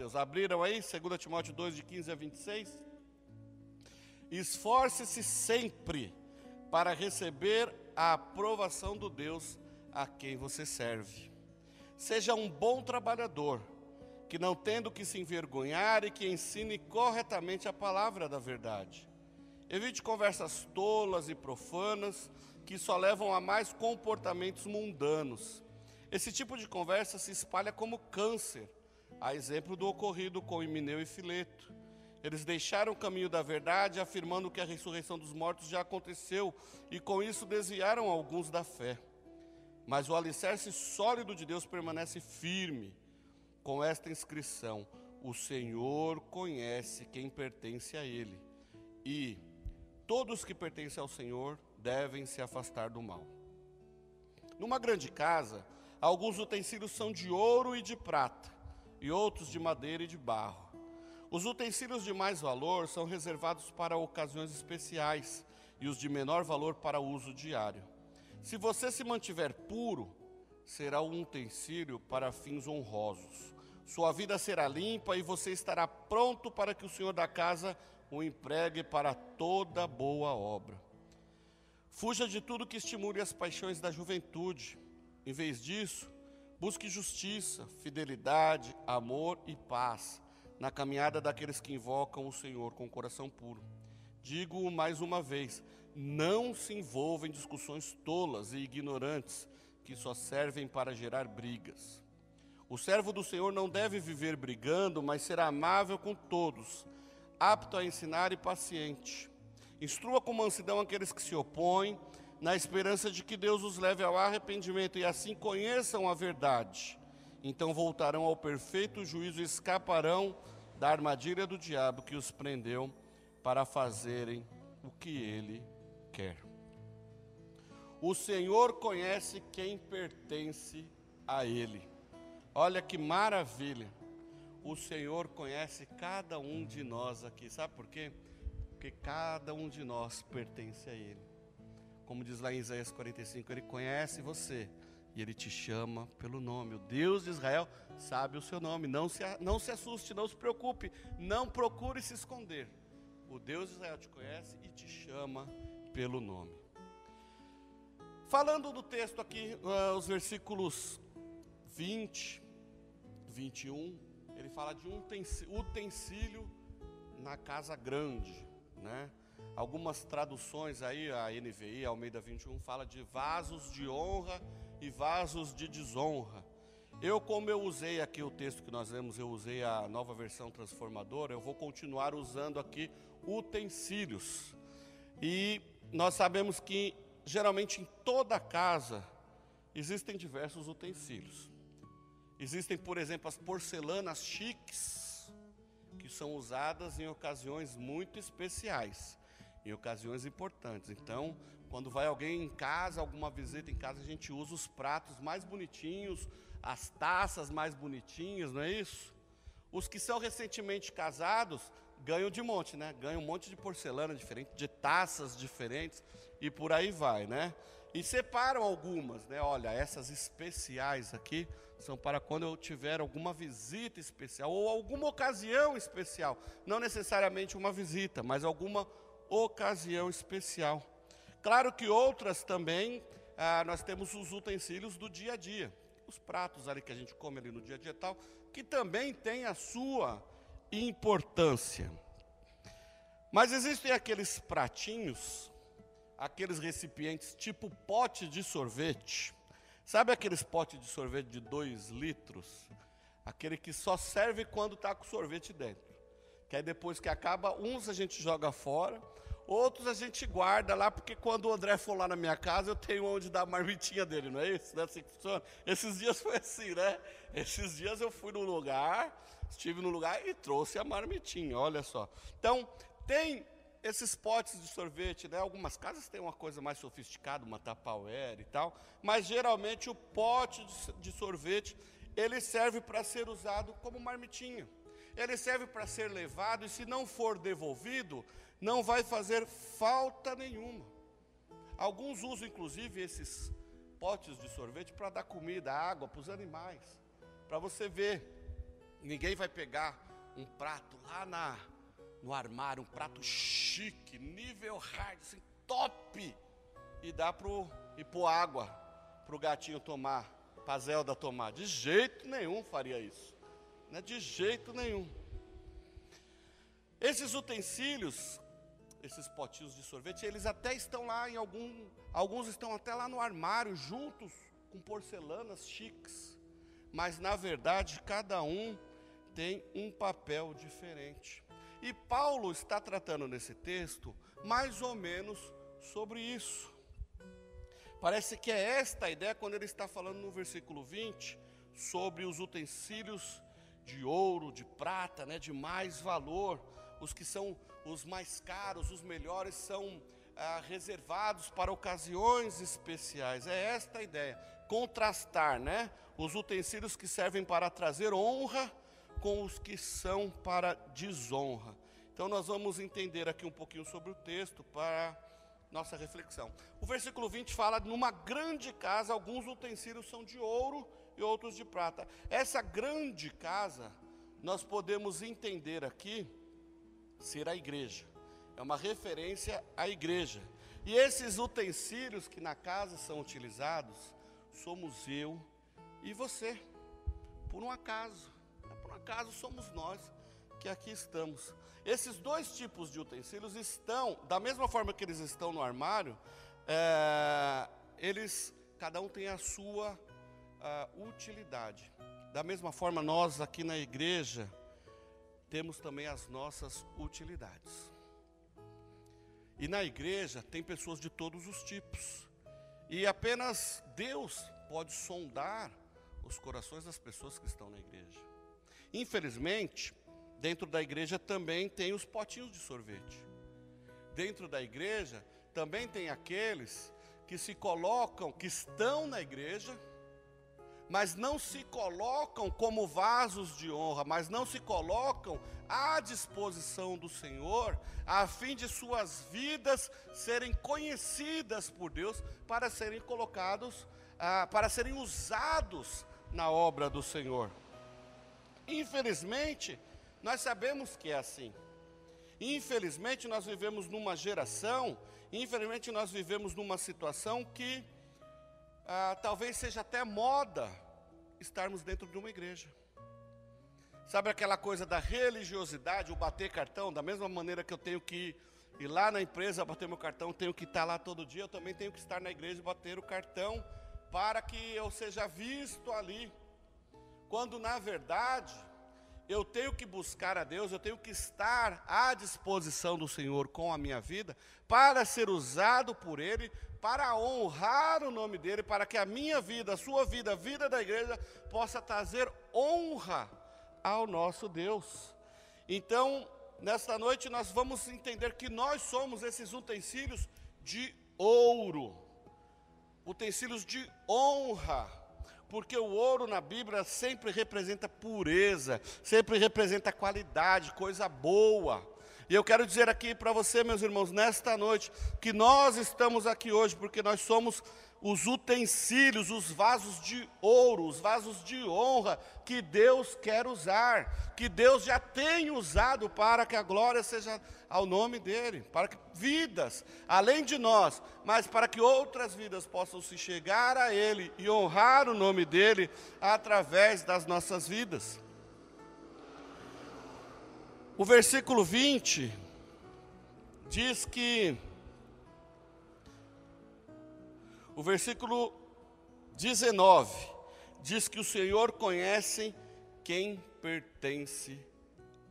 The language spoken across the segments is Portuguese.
Deus. Abriram aí, 2 Timóteo 2, de 15 a 26? Esforce-se sempre para receber a aprovação do Deus a quem você serve. Seja um bom trabalhador, que não tendo que se envergonhar e que ensine corretamente a palavra da verdade. Evite conversas tolas e profanas, que só levam a mais comportamentos mundanos. Esse tipo de conversa se espalha como câncer, a exemplo do ocorrido com Himeneu e Fileto. Eles deixaram o caminho da verdade, afirmando que a ressurreição dos mortos já aconteceu, e com isso desviaram alguns da fé. Mas o alicerce sólido de Deus permanece firme, com esta inscrição: o Senhor conhece quem pertence a Ele, e todos que pertencem ao Senhor devem se afastar do mal. Numa grande casa, alguns utensílios são de ouro e de prata, e outros de madeira e de barro. Os utensílios de mais valor são reservados para ocasiões especiais, e os de menor valor para uso diário. Se você se mantiver puro, será um utensílio para fins honrosos. Sua vida será limpa e você estará pronto para que o Senhor da casa o empregue para toda boa obra. Fuja de tudo que estimule as paixões da juventude. Em vez disso, busque justiça, fidelidade, amor e paz na caminhada daqueles que invocam o Senhor com o coração puro. Digo-o mais uma vez: não se envolva em discussões tolas e ignorantes que só servem para gerar brigas. O servo do Senhor não deve viver brigando, mas ser amável com todos, apto a ensinar e paciente. Instrua com mansidão aqueles que se opõem, na esperança de que Deus os leve ao arrependimento e assim conheçam a verdade. Então voltarão ao perfeito juízo e escaparão da armadilha do diabo que os prendeu para fazerem o que ele quer. O Senhor conhece quem pertence a Ele. Olha que maravilha. O Senhor conhece cada um de nós aqui. Sabe por quê? Porque cada um de nós pertence a Ele. Como diz lá em Isaías 45, Ele conhece você e Ele te chama pelo nome. O Deus de Israel sabe o seu nome. Não se assuste, não se preocupe, não procure se esconder. O Deus de Israel te conhece e te chama pelo nome. Falando do texto aqui, os versículos 20, 21, ele fala de um utensílio na casa grande, né? Algumas traduções aí, a NVI, a Almeida 21, fala de vasos de honra e vasos de desonra. Como eu usei aqui o texto que nós lemos, eu usei a Nova Versão Transformadora, eu vou continuar usando aqui utensílios. E nós sabemos que geralmente em toda casa existem diversos utensílios. Existem, por exemplo, as porcelanas chiques, que são usadas em ocasiões muito especiais, em ocasiões importantes. Então, quando vai alguém em casa, alguma visita em casa, a gente usa os pratos mais bonitinhos, as taças mais bonitinhas, não é isso? Os que são recentemente casados ganham de monte, né? Ganham um monte de porcelana diferente, de taças diferentes e por aí vai, né? E separam algumas, né? Olha, essas especiais aqui são para quando eu tiver alguma visita especial ou alguma ocasião especial. Não necessariamente uma visita, mas alguma ocasião especial. Claro que outras também, nós temos os utensílios do dia a dia. Os pratos ali que a gente come ali no dia a dia e tal, que também tem a sua importância. Mas existem aqueles pratinhos, aqueles recipientes tipo pote de sorvete. Sabe aqueles potes de sorvete de 2 litros? Aquele que só serve quando está com sorvete dentro. Que aí depois que acaba, uns a gente joga fora, outros a gente guarda lá, porque quando o André for lá na minha casa, eu tenho onde dar a marmitinha dele, não é isso? Não é assim que funciona? Esses dias foi assim, né? Esses dias eu fui no lugar, estive no lugar e trouxe a marmitinha, olha só. Então, tem esses potes de sorvete, né? Algumas casas têm uma coisa mais sofisticada, uma Tupperware e tal, mas geralmente o pote de sorvete, ele serve para ser usado como marmitinha. Ele serve para ser levado e se não for devolvido, não vai fazer falta nenhuma. Alguns usam inclusive esses potes de sorvete para dar comida, água para os animais. Para você ver, Ninguém vai pegar um prato lá no armário, um prato chique, nível hard, assim, top, e pôr água para o gatinho tomar, para a Zelda tomar. De jeito nenhum faria isso, né? De jeito nenhum. Esses utensílios, esses potinhos de sorvete, eles até estão lá alguns estão até lá no armário, juntos com porcelanas chiques, mas na verdade cada um tem um papel diferente. E Paulo está tratando nesse texto mais ou menos sobre isso. Parece que é esta a ideia quando ele está falando no versículo 20 sobre os utensílios de ouro, de prata, né, de mais valor. Os que são os mais caros, os melhores, são reservados para ocasiões especiais. É esta a ideia, contrastar, né, os utensílios que servem para trazer honra com os que são para desonra. Então nós vamos entender aqui um pouquinho sobre o texto para nossa reflexão. O versículo 20 fala: numa grande casa alguns utensílios são de ouro e outros de prata. Essa grande casa nós podemos entender aqui ser a igreja. É uma referência à igreja. E esses utensílios que na casa são utilizados somos eu e você. Por um acaso somos nós que aqui estamos. Esses dois tipos de utensílios estão, da mesma forma que eles estão no armário, cada um tem a sua utilidade. Da mesma forma, nós aqui na igreja temos também as nossas utilidades. E na igreja tem pessoas de todos os tipos. E apenas Deus pode sondar os corações das pessoas que estão na igreja. Infelizmente, dentro da igreja também tem os potinhos de sorvete. Dentro da igreja também tem aqueles que se colocam, que estão na igreja, mas não se colocam como vasos de honra, mas não se colocam à disposição do Senhor, a fim de suas vidas serem conhecidas por Deus, para serem colocados, para serem usados na obra do Senhor. Infelizmente, nós sabemos que é assim. Infelizmente, nós vivemos numa geração, infelizmente nós vivemos numa situação que talvez seja até moda estarmos dentro de uma igreja. Sabe aquela coisa da religiosidade, o bater cartão? Da mesma maneira que eu tenho que ir lá na empresa bater meu cartão, tenho que estar lá todo dia, eu também tenho que estar na igreja e bater o cartão para que eu seja visto ali. Quando na verdade eu tenho que buscar a Deus, eu tenho que estar à disposição do Senhor com a minha vida, para ser usado por Ele, para honrar o nome dEle, para que a minha vida, a sua vida, a vida da igreja, possa trazer honra ao nosso Deus. Então, nesta noite nós vamos entender que nós somos esses utensílios de ouro, utensílios de honra, porque o ouro na Bíblia sempre representa pureza, sempre representa qualidade, coisa boa. E eu quero dizer aqui para você, meus irmãos, nesta noite, que nós estamos aqui hoje porque nós somos os utensílios, os vasos de ouro, os vasos de honra que Deus quer usar, que Deus já tem usado para que a glória seja ao nome dEle, para que vidas, além de nós, mas para que outras vidas possam se chegar a Ele e honrar o nome dEle através das nossas vidas. O versículo 20 diz que, o versículo 19 diz que o Senhor conhece quem pertence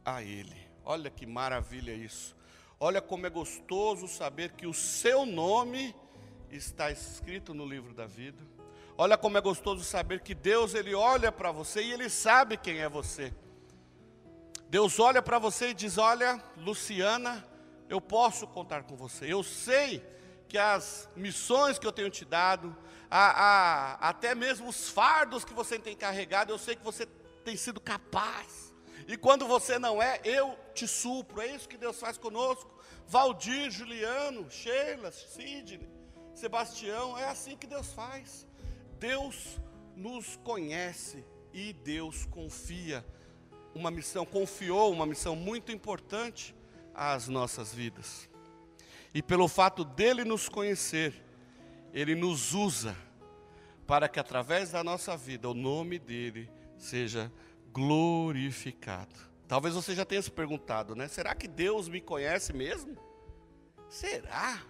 a Ele. Olha que maravilha isso. Olha como é gostoso saber que o seu nome está escrito no livro da vida. Olha como é gostoso saber que Deus, Ele olha para você e Ele sabe quem é você. Deus olha para você e diz: olha, Luciana, eu posso contar com você. Eu sei que as missões que eu tenho te dado, até mesmo os fardos que você tem carregado, eu sei que você tem sido capaz. E quando você não é, eu te supro. É isso que Deus faz conosco. Valdir, Juliano, Sheila, Sidney, Sebastião, é assim que Deus faz. Deus nos conhece e Deus confia uma missão, confiou uma missão muito importante às nossas vidas. E pelo fato dele nos conhecer, ele nos usa para que através da nossa vida o nome dele seja glorificado. Talvez você já tenha se perguntado, né? Será que Deus me conhece mesmo? Será?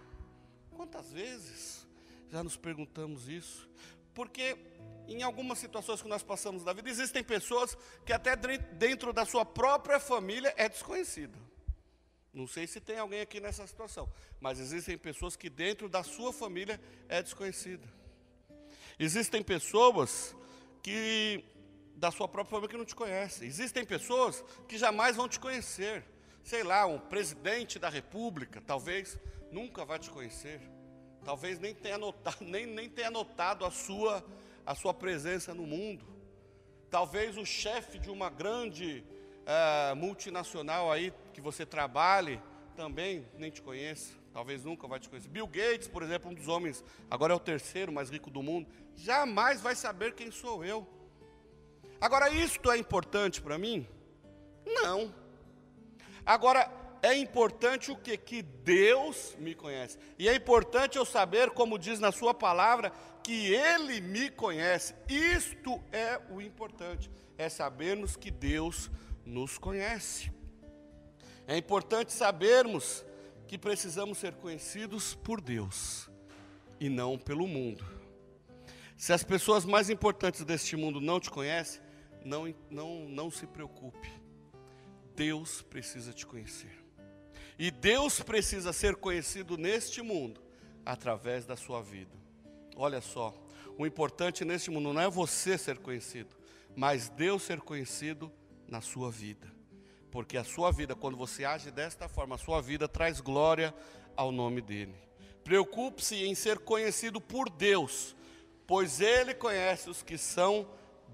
Quantas vezes já nos perguntamos isso? Porque em algumas situações que nós passamos na vida, existem pessoas que até dentro da sua própria família é desconhecida. Não sei se tem alguém aqui nessa situação, mas existem pessoas que dentro da sua família é desconhecida. Existem pessoas que da sua própria família que não te conhecem. Existem pessoas que jamais vão te conhecer. Sei lá, um presidente da república, talvez nunca vai te conhecer. Talvez nem tenha notado, nem tenha notado a sua presença no mundo. Talvez o chefe de uma grande multinacional aí que você trabalhe também nem te conheça. Talvez nunca vai te conhecer. Bill Gates, por exemplo, um dos homens, agora é o terceiro mais rico do mundo, jamais vai saber quem sou eu. Agora, isto é importante para mim? Não. Agora, é importante o quê? Que Deus me conhece. E é importante eu saber, como diz na sua palavra, que Ele me conhece. Isto é o importante, é sabermos que Deus nos conhece. É importante sabermos que precisamos ser conhecidos por Deus e não pelo mundo. Se as pessoas mais importantes deste mundo não te conhecem, não se preocupe. Deus precisa te conhecer. E Deus precisa ser conhecido neste mundo através da sua vida. Olha só, o importante neste mundo não é você ser conhecido, mas Deus ser conhecido na sua vida. Porque a sua vida, quando você age desta forma, a sua vida traz glória ao nome dEle. Preocupe-se em ser conhecido por Deus, pois Ele conhece os que são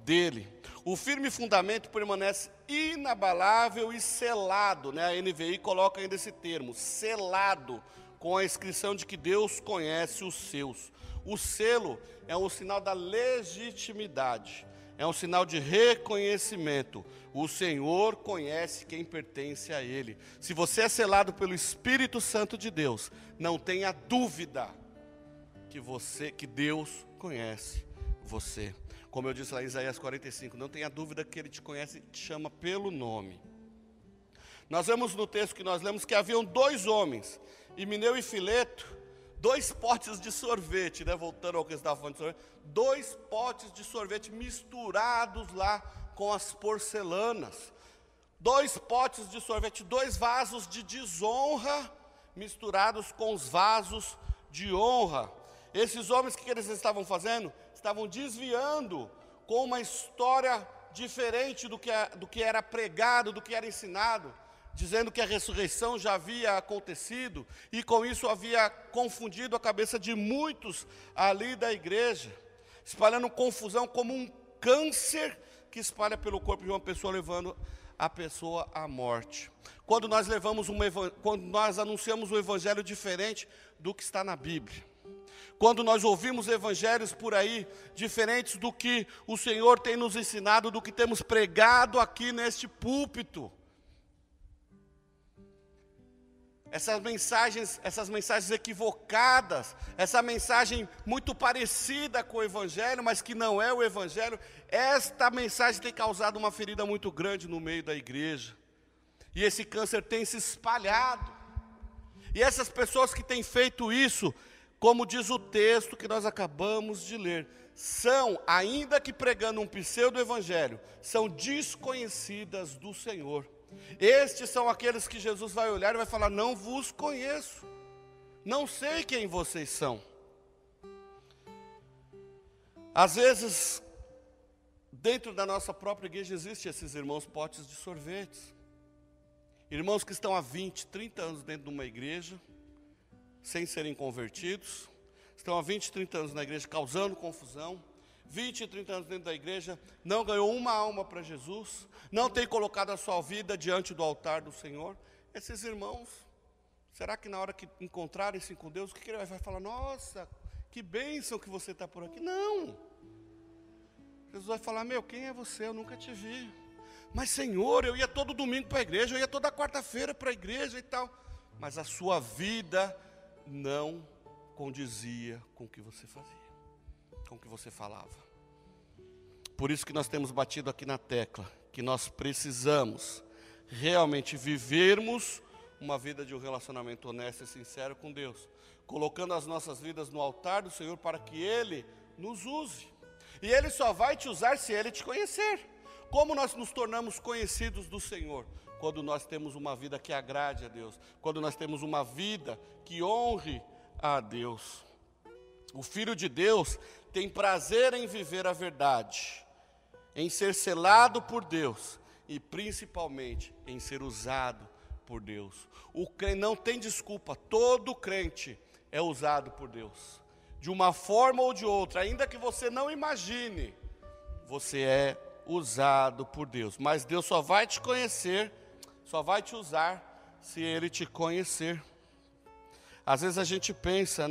dEle. O firme fundamento permanece inabalável e selado, né? A NVI coloca ainda esse termo, selado, com a inscrição de que Deus conhece os seus. O selo é um sinal da legitimidade, é um sinal de reconhecimento. O Senhor conhece quem pertence a Ele. Se você é selado pelo Espírito Santo de Deus, não tenha dúvida que Deus conhece você. Como eu disse lá em Isaías 45, não tenha dúvida que Ele te conhece e te chama pelo nome. Nós vemos no texto que nós lemos que haviam dois homens, Himeneu e Fileto, dois potes de sorvete, né? Voltando ao que eu estava falando de sorvete, dois potes de sorvete misturados lá com as porcelanas. Dois potes de sorvete, dois vasos de desonra misturados com os vasos de honra. Esses homens, o que eles estavam fazendo? Estavam desviando com uma história diferente do que era pregado, do que era ensinado, dizendo que a ressurreição já havia acontecido, e com isso havia confundido a cabeça de muitos ali da igreja, espalhando confusão como um câncer que espalha pelo corpo de uma pessoa, levando a pessoa à morte. Quando nós anunciamos um evangelho diferente do que está na Bíblia, quando nós ouvimos evangelhos por aí, diferentes do que o Senhor tem nos ensinado, do que temos pregado aqui neste púlpito, essas mensagens equivocadas, essa mensagem muito parecida com o Evangelho, mas que não é o Evangelho, esta mensagem tem causado uma ferida muito grande no meio da igreja, e esse câncer tem se espalhado, e essas pessoas que têm feito isso, como diz o texto que nós acabamos de ler, são, ainda que pregando um pseudo-evangelho, são desconhecidas do Senhor. Estes são aqueles que Jesus vai olhar e vai falar: não vos conheço, não sei quem vocês são. Às vezes, dentro da nossa própria igreja, existem esses irmãos potes de sorvetes. Irmãos que estão há 20, 30 anos dentro de uma igreja, sem serem convertidos, estão há 20, 30 anos na igreja causando confusão, 20, 30 anos dentro da igreja, não ganhou uma alma para Jesus, não tem colocado a sua vida diante do altar do Senhor. Esses irmãos, será que na hora que encontrarem-se com Deus, o que ele vai falar? Nossa, que bênção que você está por aqui. Não, Jesus vai falar: meu, quem é você? Eu nunca te vi. Mas Senhor, eu ia todo domingo para a igreja, eu ia toda quarta-feira para a igreja e tal. Mas a sua vida não condizia com o que você fazia, com o que você falava. Por isso que nós temos batido aqui na tecla, que nós precisamos realmente vivermos uma vida de um relacionamento honesto e sincero com Deus, colocando as nossas vidas no altar do Senhor para que Ele nos use. E Ele só vai te usar se Ele te conhecer. Como nós nos tornamos conhecidos do Senhor? Quando nós temos uma vida que agrade a Deus, quando nós temos uma vida que honre a Deus. O Filho de Deus tem prazer em viver a verdade, em ser selado por Deus e principalmente em ser usado por Deus. O crente não tem desculpa, todo crente é usado por Deus. De uma forma ou de outra, ainda que você não imagine, você é usado por Deus. Mas Deus só vai te conhecer, só vai te usar se Ele te conhecer. Às vezes a gente pensa,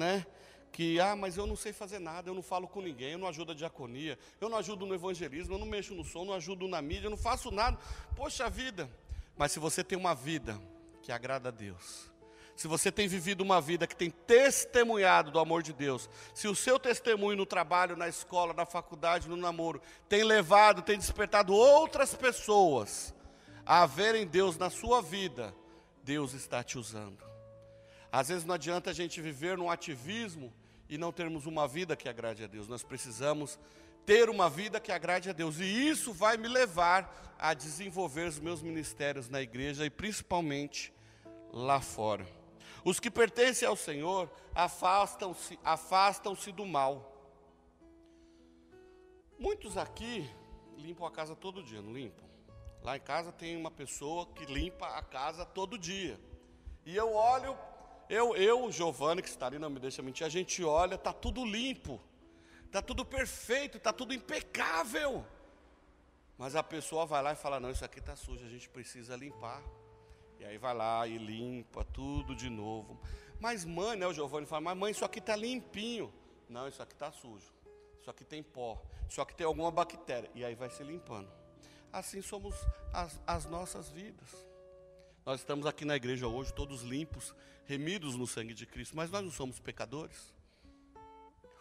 que, mas eu não sei fazer nada, eu não falo com ninguém, eu não ajudo a diaconia, eu não ajudo no evangelismo, eu não mexo no som, não ajudo na mídia, eu não faço nada. Poxa vida! Mas se você tem uma vida que agrada a Deus, se você tem vivido uma vida que tem testemunhado do amor de Deus, se o seu testemunho no trabalho, na escola, na faculdade, no namoro, tem levado, tem despertado outras pessoas a verem Deus na sua vida, Deus está te usando. Às vezes não adianta a gente viver num ativismo e não termos uma vida que agrade a Deus. Nós precisamos ter uma vida que agrade a Deus. E isso vai me levar a desenvolver os meus ministérios na igreja e principalmente lá fora. Os que pertencem ao Senhor afastam-se do mal. Muitos aqui limpam a casa todo dia, não limpam? Lá em casa tem uma pessoa que limpa a casa todo dia. E eu olho, o Giovanni, que está ali, não me deixa mentir, a gente olha, está tudo limpo, está tudo perfeito, está tudo impecável. Mas a pessoa vai lá e fala, não, isso aqui está sujo, a gente precisa limpar. E aí vai lá e limpa tudo de novo. Mas mãe, o Giovanni fala, mas mãe, isso aqui está limpinho. Não, isso aqui está sujo, isso aqui tem pó, isso aqui tem alguma bactéria. E aí vai se limpando. Assim somos as nossas vidas. Nós estamos aqui na igreja hoje, todos limpos, remidos no sangue de Cristo, mas nós não somos pecadores.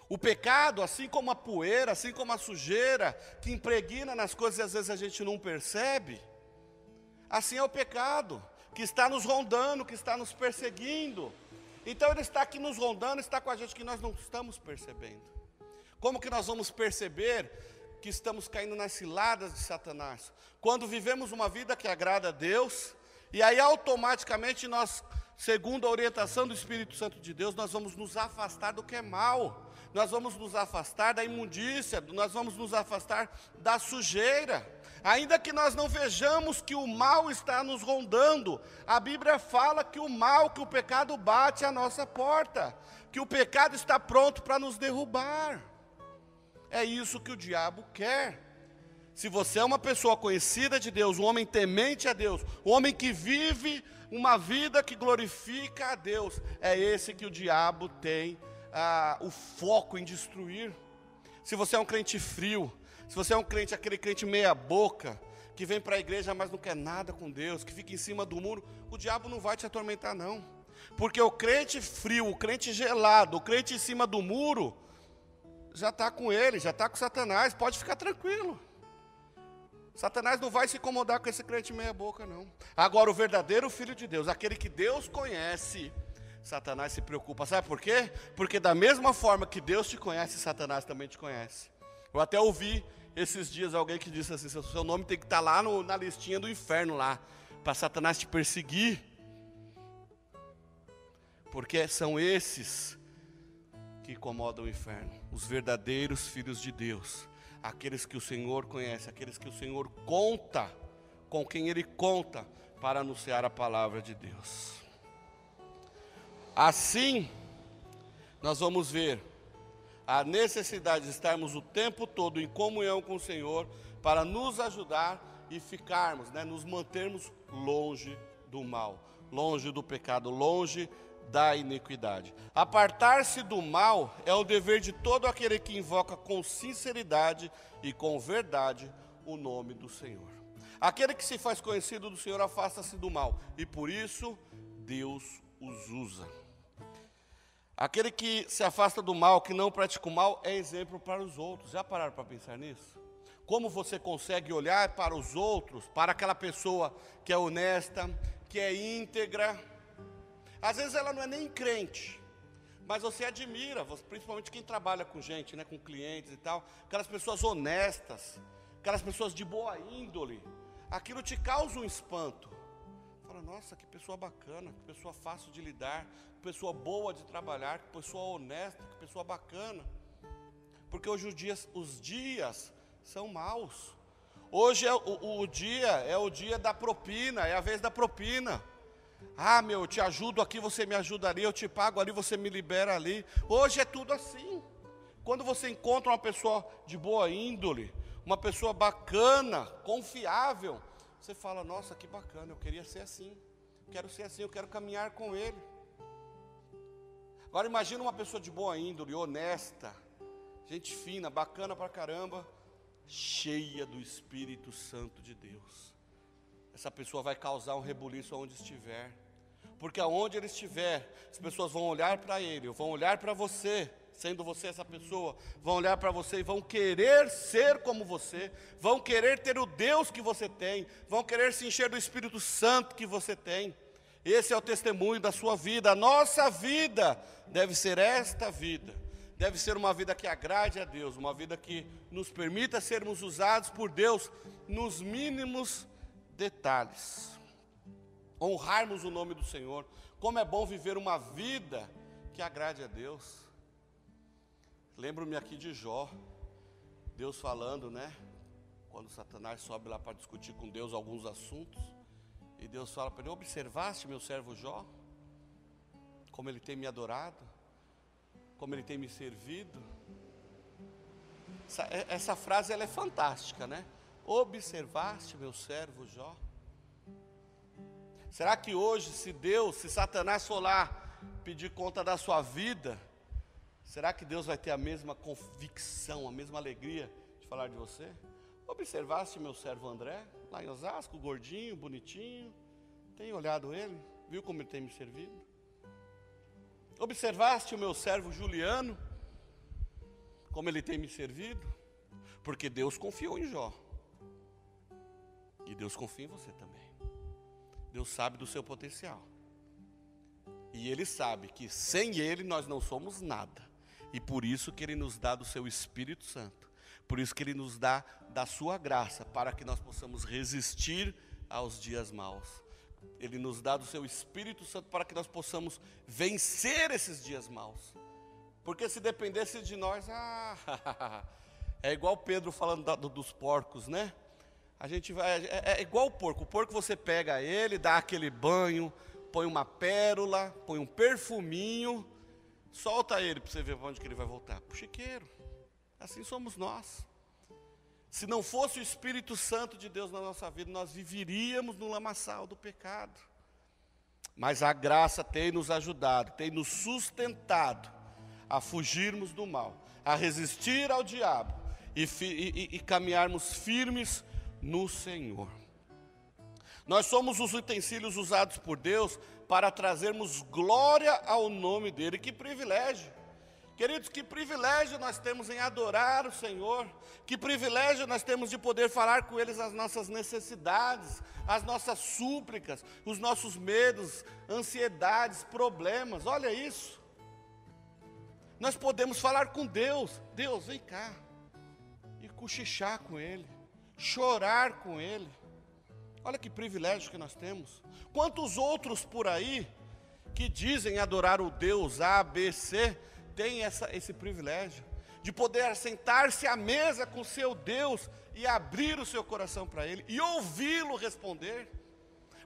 O pecado, assim como a poeira, assim como a sujeira, que impregna nas coisas e às vezes a gente não percebe, assim é o pecado, que está nos rondando, que está nos perseguindo. Então ele está aqui nos rondando, está com a gente que nós não estamos percebendo. Como que nós vamos perceber que estamos caindo nas ciladas de Satanás? Quando vivemos uma vida que agrada a Deus, e aí automaticamente nós, segundo a orientação do Espírito Santo de Deus, nós vamos nos afastar do que é mal. Nós vamos nos afastar da imundícia, nós vamos nos afastar da sujeira. Ainda que nós não vejamos que o mal está nos rondando, a Bíblia fala que o mal, que o pecado bate à nossa porta, que o pecado está pronto para nos derrubar. É isso que o diabo quer. Se você é uma pessoa conhecida de Deus, um homem temente a Deus, um homem que vive uma vida que glorifica a Deus, é esse que o diabo tem o foco em destruir. Se você é um crente frio, se você é um crente, aquele crente meia boca, que vem para a igreja mas não quer nada com Deus, que fica em cima do muro, o diabo não vai te atormentar não. Porque o crente frio, o crente gelado, o crente em cima do muro, já está com ele, já está com Satanás, pode ficar tranquilo. Satanás não vai se incomodar com esse crente meia boca não. Agora o verdadeiro filho de Deus, aquele que Deus conhece, Satanás se preocupa. Sabe por quê? Porque da mesma forma que Deus te conhece, Satanás também te conhece. Eu até ouvi esses dias alguém que disse assim, seu nome tem que estar lá na listinha do inferno lá, para Satanás te perseguir. Porque são esses que incomodam o inferno, os verdadeiros filhos de Deus, aqueles que o Senhor conhece, aqueles que o Senhor conta, com quem Ele conta para anunciar a palavra de Deus. Assim, nós vamos ver a necessidade de estarmos o tempo todo em comunhão com o Senhor, para nos ajudar e ficarmos, nos mantermos longe do mal, longe do pecado, longe da iniquidade. Apartar-se do mal é o dever de todo aquele que invoca com sinceridade e com verdade o nome do Senhor. Aquele que se faz conhecido do Senhor afasta-se do mal, e por isso Deus os usa. Aquele que se afasta do mal, que não pratica o mal, é exemplo para os outros. Já pararam para pensar nisso? Como você consegue olhar para os outros, para aquela pessoa que é honesta, que é íntegra. Às vezes ela não é nem crente, mas você admira, principalmente quem trabalha com gente, né, com clientes e tal, aquelas pessoas honestas, aquelas pessoas de boa índole, aquilo te causa um espanto. Fala, nossa, que pessoa bacana, que pessoa fácil de lidar, que pessoa boa de trabalhar, que pessoa honesta, que pessoa bacana. Porque hoje os dias são maus. Hoje o dia é o dia da propina, é a vez da propina. Ah, eu te ajudo aqui, você me ajuda ali, eu te pago ali, você me libera ali. Hoje é tudo assim. Quando você encontra uma pessoa de boa índole, uma pessoa bacana, confiável, você fala, nossa, que bacana, eu queria ser assim. Quero ser assim, eu quero caminhar com ele. Agora imagina uma pessoa de boa índole, honesta, gente fina, bacana pra caramba, cheia do Espírito Santo de Deus. Essa pessoa vai causar um rebuliço onde estiver. Porque aonde ele estiver, as pessoas vão olhar para ele, vão olhar para você, sendo você essa pessoa, vão olhar para você e vão querer ser como você, vão querer ter o Deus que você tem, vão querer se encher do Espírito Santo que você tem. Esse é o testemunho da sua vida. A nossa vida deve ser esta vida. Deve ser uma vida que agrade a Deus, uma vida que nos permita sermos usados por Deus nos mínimos detalhes. Honrarmos o nome do Senhor. Como é bom viver uma vida que agrade a Deus. Lembro-me aqui de Jó, Deus falando, né? Quando Satanás sobe lá para discutir com Deus alguns assuntos, e Deus fala para ele, observaste meu servo Jó? Como ele tem me adorado? Como ele tem me servido? Essa frase ela é fantástica, né? Observaste meu servo Jó? Será que hoje, se Satanás for lá pedir conta da sua vida, será que Deus vai ter a mesma convicção, a mesma alegria de falar de você? Observaste meu servo André, lá em Osasco, gordinho, bonitinho, tem olhado ele, viu como ele tem me servido? Observaste o meu servo Juliano, como ele tem me servido? Porque Deus confiou em Jó, e Deus confia em você também. Deus sabe do seu potencial. E Ele sabe que sem Ele nós não somos nada. E por isso que Ele nos dá do seu Espírito Santo. Por isso que Ele nos dá da sua graça, para que nós possamos resistir aos dias maus. Ele nos dá do seu Espírito Santo para que nós possamos vencer esses dias maus. Porque se dependesse de nós, é igual Pedro falando dos porcos, né? A gente vai, é igual o porco você pega ele, dá aquele banho, põe uma pérola, põe um perfuminho, solta ele para você ver para onde que ele vai voltar, para o chiqueiro. Assim somos nós. Se não fosse o Espírito Santo de Deus na nossa vida, nós viveríamos no lamaçal do pecado. Mas a graça tem nos ajudado, tem nos sustentado a fugirmos do mal, a resistir ao diabo e caminharmos firmes no Senhor. Nós somos os utensílios usados por Deus para trazermos glória ao nome dEle. Que privilégio! Queridos, que privilégio nós temos em adorar o Senhor. Que privilégio nós temos de poder falar com eles as nossas necessidades, as nossas súplicas, os nossos medos, ansiedades, problemas. Olha isso. Nós podemos falar com Deus. Deus, vem cá. E cochichar com Ele. Chorar com Ele. Olha que privilégio que nós temos. Quantos outros por aí que dizem adorar o Deus A, B, C, têm esse privilégio de poder sentar-se à mesa com seu Deus e abrir o seu coração para Ele e ouvi-lo responder.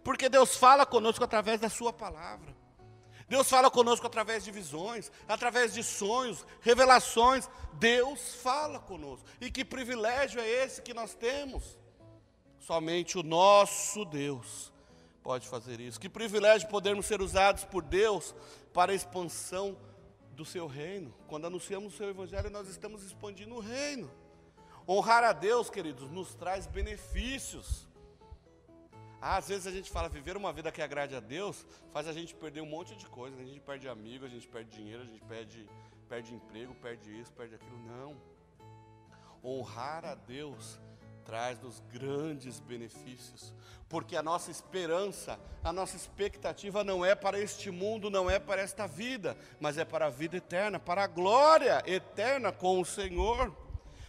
Porque Deus fala conosco através da sua palavra. Deus fala conosco através de visões, através de sonhos, revelações. Deus fala conosco. E que privilégio é esse que nós temos? Somente o nosso Deus pode fazer isso. Que privilégio podermos ser usados por Deus para a expansão do seu reino. Quando anunciamos o seu evangelho, nós estamos expandindo o reino. Honrar a Deus, queridos, nos traz benefícios. Às vezes a gente fala, viver uma vida que agrade a Deus, faz a gente perder um monte de coisa. A gente perde amigo, a gente perde dinheiro, a gente perde emprego, perde isso, perde aquilo. Não. Honrar a Deus traz-nos grandes benefícios, porque a nossa esperança, a nossa expectativa não é para este mundo, não é para esta vida, mas é para a vida eterna, para a glória eterna com o Senhor.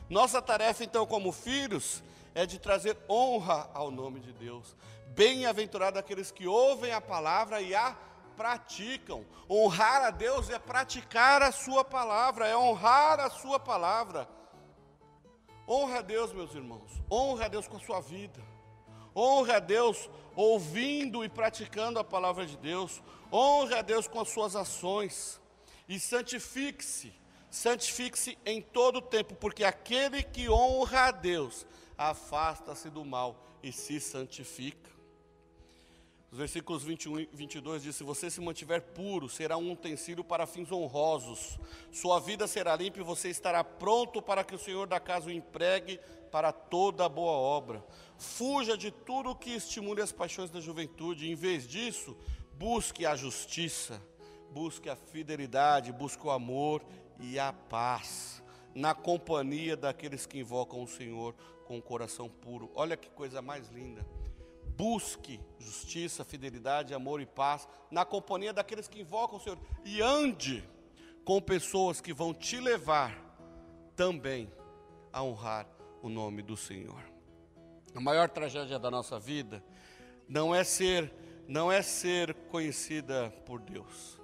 Nossa tarefa então como filhos é de trazer honra ao nome de Deus. Bem-aventurado aqueles que ouvem a palavra e a praticam. Honrar a Deus é praticar a sua palavra, é honrar a sua palavra. Honra a Deus, meus irmãos, honra a Deus com a sua vida, honra a Deus ouvindo e praticando a palavra de Deus, honra a Deus com as suas ações, e santifique-se em todo o tempo, porque aquele que honra a Deus, afasta-se do mal e se santifica. Os versículos 21 e 22 diz: se você se mantiver puro, será um utensílio para fins honrosos, sua vida será limpa e você estará pronto para que o Senhor da casa o empregue para toda boa obra. Fuja de tudo que estimule as paixões da juventude, em vez disso, busque a justiça, busque a fidelidade, busque o amor e a paz, na companhia daqueles que invocam o Senhor com o coração puro. Olha que coisa mais linda. Busque justiça, fidelidade, amor e paz na companhia daqueles que invocam o Senhor. E ande com pessoas que vão te levar também a honrar o nome do Senhor. A maior tragédia da nossa vida não é ser conhecida por Deus.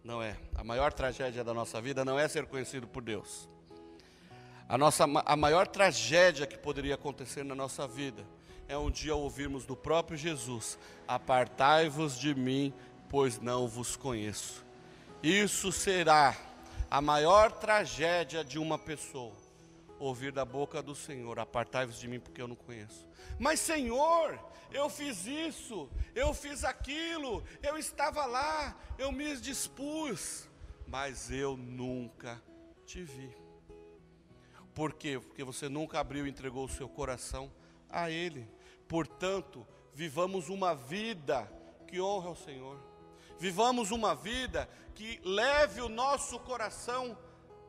Não é. A maior tragédia da nossa vida não é ser conhecido por Deus. A maior tragédia que poderia acontecer na nossa vida é um dia ouvirmos do próprio Jesus: apartai-vos de mim, pois não vos conheço. Isso será a maior tragédia de uma pessoa, ouvir da boca do Senhor: apartai-vos de mim, porque eu não conheço. Mas Senhor, eu fiz isso, eu fiz aquilo, eu estava lá, eu me dispus, mas eu nunca te vi. Por quê? Porque você nunca abriu e entregou o seu coração a Ele. Portanto, vivamos uma vida que honra ao Senhor. Vivamos uma vida que leve o nosso coração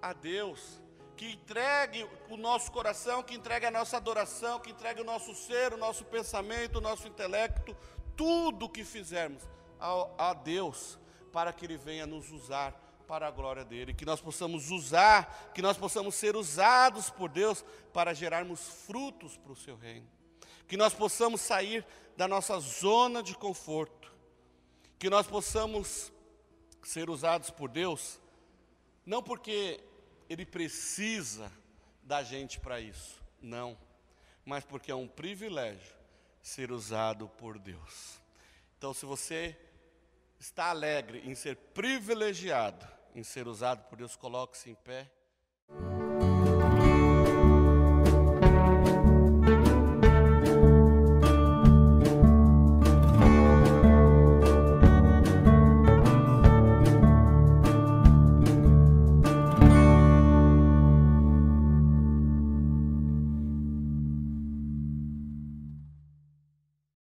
a Deus, que entregue o nosso coração, que entregue a nossa adoração, que entregue o nosso ser, o nosso pensamento, o nosso intelecto, tudo que fizermos a Deus, para que Ele venha nos usar para a glória dEle, que nós possamos que nós possamos ser usados por Deus para gerarmos frutos para o seu reino. Que nós possamos sair da nossa zona de conforto, que nós possamos ser usados por Deus, não porque Ele precisa da gente para isso, não, mas porque é um privilégio ser usado por Deus. Então, se você está alegre em ser privilegiado, em ser usado por Deus, coloque-se em pé.